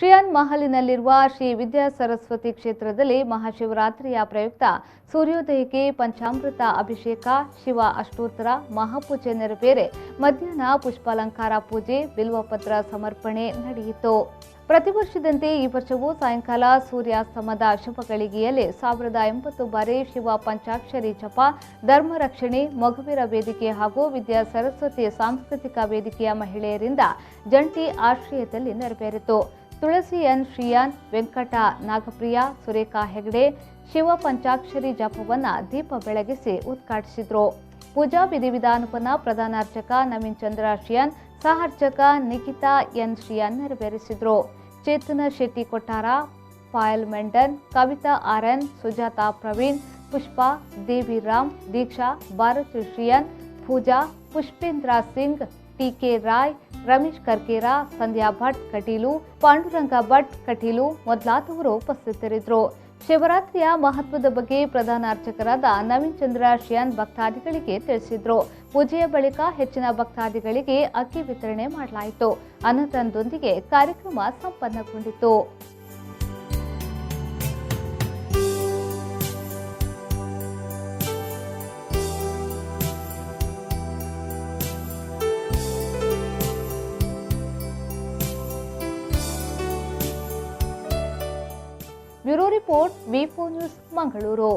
ಶ್ರೀಯಾನ್ ಮಹಲಿನಲ್ಲಿರುವ ಶ್ರೀ ವಿದ್ಯಾ ಸರಸ್ವತಿ ಕ್ಷೇತ್ರದಲ್ಲಿ ಮಹಾಶಿವರಾತ್ರಿಯ ಪ್ರಯುಕ್ತ ಸೂರ್ಯೋದಯಕ್ಕೆ ಪಂಚಾಮೃತ ಅಭಿಷೇಕ, ಶಿವ ಅಷ್ಟೋತ್ತರ ಮಹಾಪೂಜೆ ನೆರವೇರಿ ಮಧ್ಯಾಹ್ನ ಪುಷ್ಪಾಲಂಕಾರ ಪೂಜೆ, ಬಿಲ್ವಪತ್ರ ಸಮರ್ಪಣೆ ನಡೆಯಿತು. ಪ್ರತಿ ವರ್ಷದಂತೆ ಈ ವರ್ಷವೂ ಸಾಯಂಕಾಲ ಸೂರ್ಯಾಸ್ತಮದ ಶುಭಗಳಿಗೆಯಲ್ಲಿ 1080 ಬಾರಿ ಶಿವ ಪಂಚಾಕ್ಷರಿ ಜಪ, ಧರ್ಮ ರಕ್ಷಣೆ, ಮಗುವಿರ ವೇದಿಕೆ ಹಾಗೂ ವಿದ್ಯಾ ಸರಸ್ವತಿ ಸಾಂಸ್ಕೃತಿಕ ವೇದಿಕೆಯ ಮಹಿಳೆಯರಿಂದ ಜಂಟಿ ಆಶ್ರಯದಲ್ಲಿ ನೆರವೇರಿತು. ತುಳಸಿ ಎನ್ ಶ್ರೀಯಾನ್, ವೆಂಕಟ ನಾಗಪ್ರಿಯ, ಸುರೇಖಾ ಹೆಗಡೆ ಶಿವ ಪಂಚಾಕ್ಷರಿ ಜಪವನ್ನು ದೀಪ ಬೆಳಗಿಸಿ ಉದ್ಘಾಟಿಸಿದರು. ಪೂಜಾ ವಿಧಿವಿಧಾನವನ್ನು ಪ್ರಧಾನ ಅರ್ಚಕ ನವೀನ್ ಚಂದ್ರ ಶ್ರೀಯಾನ್, ಸಹ ಅರ್ಚಕ ನಿಖಿತಾ ಎನ್ ಶ್ರೀಯಾನ್ ನೆರವೇರಿಸಿದರು. ಚೇತನ ಶೆಟ್ಟಿ ಕೊಟ್ಟಾರ, ಪಾಯಲ್ ಮೆಂಡನ್, ಕವಿತಾ ಆರ್ಎನ್, ಸುಜಾತಾ ಪ್ರವೀಣ್, ಪುಷ್ಪಾ, ದೇವಿ ರಾಮ್, ದೀಕ್ಷಾ, ಭಾರತಿ ಶ್ರೀಯಾನ್, ಪೂಜಾ, ಪುಷ್ಪೇಂದ್ರ ಸಿಂಗ್, ಟಿಕೆ ರಾಯ್, ರಮೇಶ್ ಕರ್ಕೇರ, ಸಂಧ್ಯಾ ಭಟ್ ಕಟೀಲು, ಪಾಂಡುರಂಗ ಭಟ್ ಕಟೀಲು ಮೊದಲಾದವರು ಉಪಸ್ಥಿತರಿದ್ದರು. ಶಿವರಾತ್ರಿಯ ಮಹತ್ವದ ಬಗ್ಗೆ ಪ್ರಧಾನ ಅರ್ಚಕರಾದ ನವೀನ್ ಚಂದ್ರ ಶ್ರೀಯಾನ್ ಭಕ್ತಾದಿಗಳಿಗೆ ತಿಳಿಸಿದರು. ಪೂಜೆಯ ಬಳಿಕ ಹೆಚ್ಚಿನ ಭಕ್ತಾದಿಗಳಿಗೆ ಅಕ್ಕಿ ವಿತರಣೆ ಮಾಡಲಾಯಿತು. ಅನ್ನದಾನದೊಂದಿಗೆ ಕಾರ್ಯಕ್ರಮ ಸಂಪನ್ನಗೊಂಡಿತು. ಬ್ಯೂರೋ ರಿಪೋರ್ಟ್, ವಿ4 ನ್ಯೂಸ್, ಮಂಗಳೂರು.